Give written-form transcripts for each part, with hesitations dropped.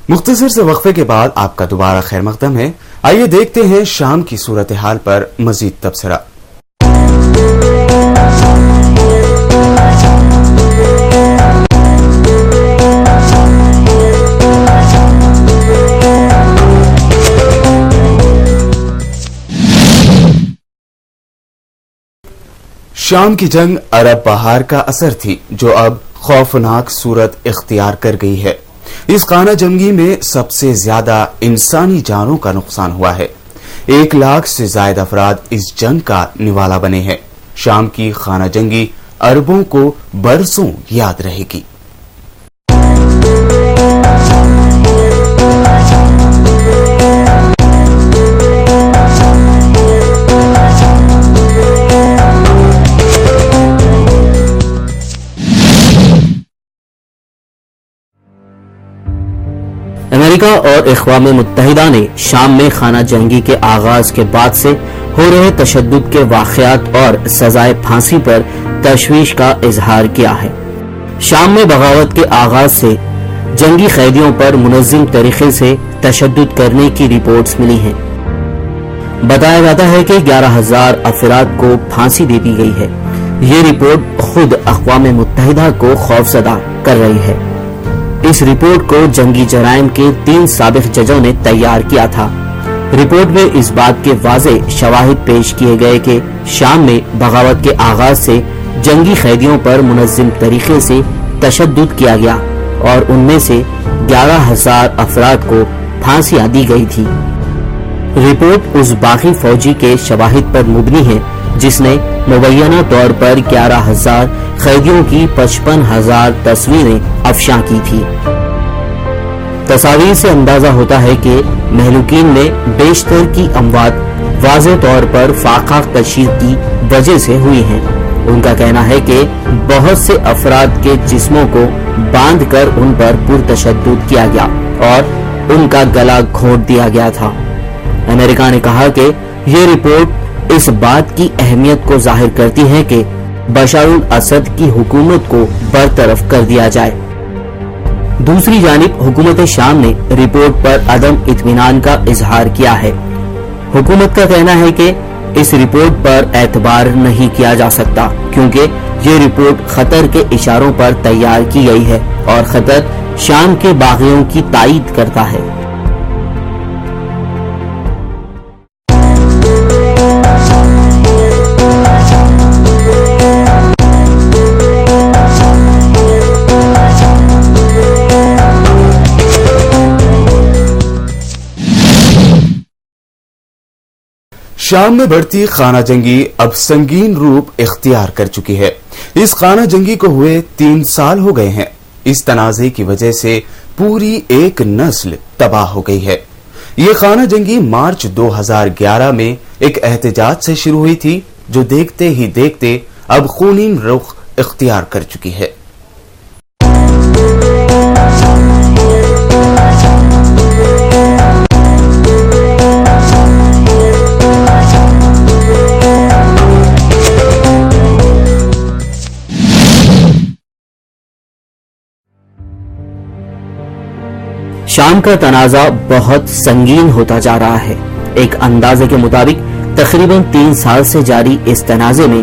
مختصر سے وقفے کے بعد آپ کا دوبارہ خیر مقدم ہے. آئیے دیکھتے ہیں شام کی صورتحال پر مزید تبصرہ. شام کی جنگ عرب بہار کا اثر تھی جو اب خوفناک صورت اختیار کر گئی ہے. اس خانہ جنگی میں سب سے زیادہ انسانی جانوں کا نقصان ہوا ہے. 1 لاکھ سے زائد افراد اس جنگ کا نوالا بنے ہیں. شام کی خانہ جنگی عربوں کو برسوں یاد رہے گی. امریکہ اور اقوام متحدہ نے شام میں خانہ جنگی کے آغاز کے بعد سے ہو رہے تشدد کے واقعات اور سزائے پھانسی پر تشویش کا اظہار کیا ہے. شام میں بغاوت کے آغاز سے جنگی قیدیوں پر منظم طریقے سے تشدد کرنے کی رپورٹس ملی ہیں. بتایا جاتا ہے کہ 11,000 افراد کو پھانسی دے دی گئی ہے. یہ رپورٹ خود اقوام متحدہ کو خوفزدہ کر رہی ہے. اس رپورٹ کو جنگی جرائم کے 3 سابق ججوں نے تیار کیا تھا. رپورٹ میں اس بات کے واضح شواہد پیش کیے گئے کہ شام میں بغاوت کے آغاز سے جنگی قیدیوں پر منظم طریقے سے تشدد کیا گیا اور ان میں سے 11,000 افراد کو پھانسیاں دی گئی تھی. رپورٹ اس باغی فوجی کے شواہد پر مبنی ہے جس نے مبینہ طور پر 11,000 قیدیوں کی 55,000 تصویریں افشاں کی تھی. تصاویر سے اندازہ ہوتا ہے کہ مہلوکین میں بیشتر کی اموات واضح طور پر فاقہ کشی کی وجہ سے ہوئی ہیں. ان کا کہنا ہے کہ بہت سے افراد کے جسموں کو باندھ کر ان پر پرتشدد کیا گیا اور ان کا گلا گھونٹ دیا گیا تھا. امریکہ نے کہا کہ یہ رپورٹ اس بات کی اہمیت کو ظاہر کرتی ہے کہ بشار الاسد کی حکومت کو برطرف کر دیا جائے. دوسری جانب حکومت شام نے رپورٹ پر عدم اطمینان کا اظہار کیا ہے. حکومت کا کہنا ہے کہ اس رپورٹ پر اعتبار نہیں کیا جا سکتا کیونکہ یہ رپورٹ خطر کے اشاروں پر تیار کی گئی ہے اور خطر شام کے باغیوں کی تائید کرتا ہے. شام میں بڑھتی خانہ جنگی اب سنگین روپ اختیار کر چکی ہے. اس خانہ جنگی کو ہوئے 3 سال ہو گئے ہیں. اس تنازع کی وجہ سے پوری ایک نسل تباہ ہو گئی ہے. یہ خانہ جنگی مارچ 2011 میں ایک احتجاج سے شروع ہوئی تھی جو دیکھتے ہی دیکھتے اب خونین رخ اختیار کر چکی ہے. شام کا تنازع بہت سنگین ہوتا جا رہا ہے. ایک اندازے کے مطابق تقریباً 3 سال سے جاری اس تنازع میں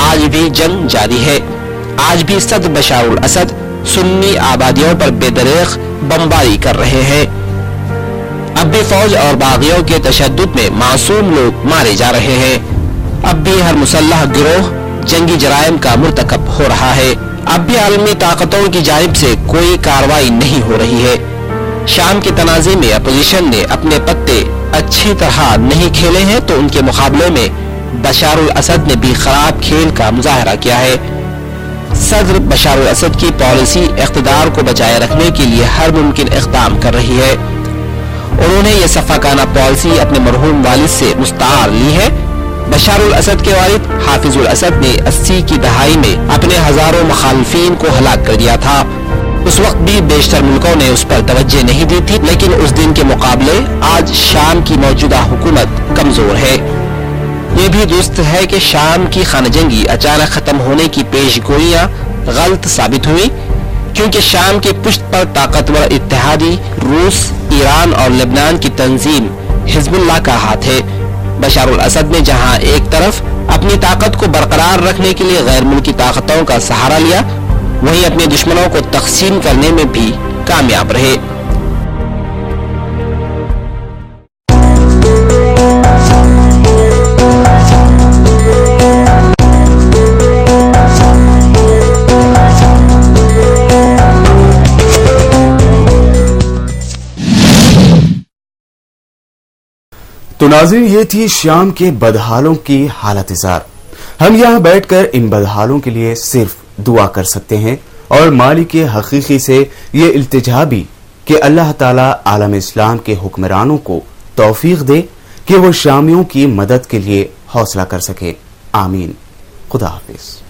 آج بھی جنگ جاری ہے. آج بھی صدر بشار الاسد سنی آبادیوں پر بے دریغ بمباری کر رہے ہیں. اب بھی فوج اور باغیوں کے تشدد میں معصوم لوگ مارے جا رہے ہیں. اب بھی ہر مسلح گروہ جنگی جرائم کا مرتکب ہو رہا ہے. اب بھی عالمی طاقتوں کی جانب سے کوئی کارروائی نہیں ہو رہی ہے. شام کے تنازع میں اپوزیشن نے اپنے پتے اچھی طرح نہیں کھیلے ہیں تو ان کے مقابلے میں بشار الاسد نے بھی خراب کھیل کا مظاہرہ کیا ہے. صدر بشار الاسد کی پالیسی اقتدار کو بچائے رکھنے کے لیے ہر ممکن اقدام کر رہی ہے. انہوں نے یہ صفاقانہ پالیسی اپنے مرحوم والد سے مستعار لی ہے. بشار الاسد کے والد حافظ الاسد نے 80 کی دہائی میں اپنے ہزاروں مخالفین کو ہلاک کر دیا تھا. اس وقت بھی بیشتر ملکوں نے اس پر توجہ نہیں دی تھی، لیکن اس دن کے مقابلے آج شام کی موجودہ حکومت کمزور ہے. یہ بھی درست ہے کہ شام کی خانہ جنگی اچانک ختم ہونے کی پیش گوئیاں غلط ثابت ہوئی، کیونکہ شام کی پشت پر طاقتور اتحادی روس، ایران اور لبنان کی تنظیم حزب اللہ کا ہاتھ ہے. بشار الاسد نے جہاں ایک طرف اپنی طاقت کو برقرار رکھنے کے لیے غیر ملکی طاقتوں کا سہارا لیا، وہیں اپنے دشمنوں کو تقسیم کرنے میں بھی کامیاب رہے. تو ناظرین، یہ تھی شام کے بدحالوں کی حالت زار. ہم یہاں بیٹھ کر ان بدحالوں کے لیے صرف دعا کر سکتے ہیں اور مالک حقیقی سے یہ التجا بھی کہ اللہ تعالی عالم اسلام کے حکمرانوں کو توفیق دے کہ وہ شامیوں کی مدد کے لیے حوصلہ کر سکے. آمین. خدا حافظ.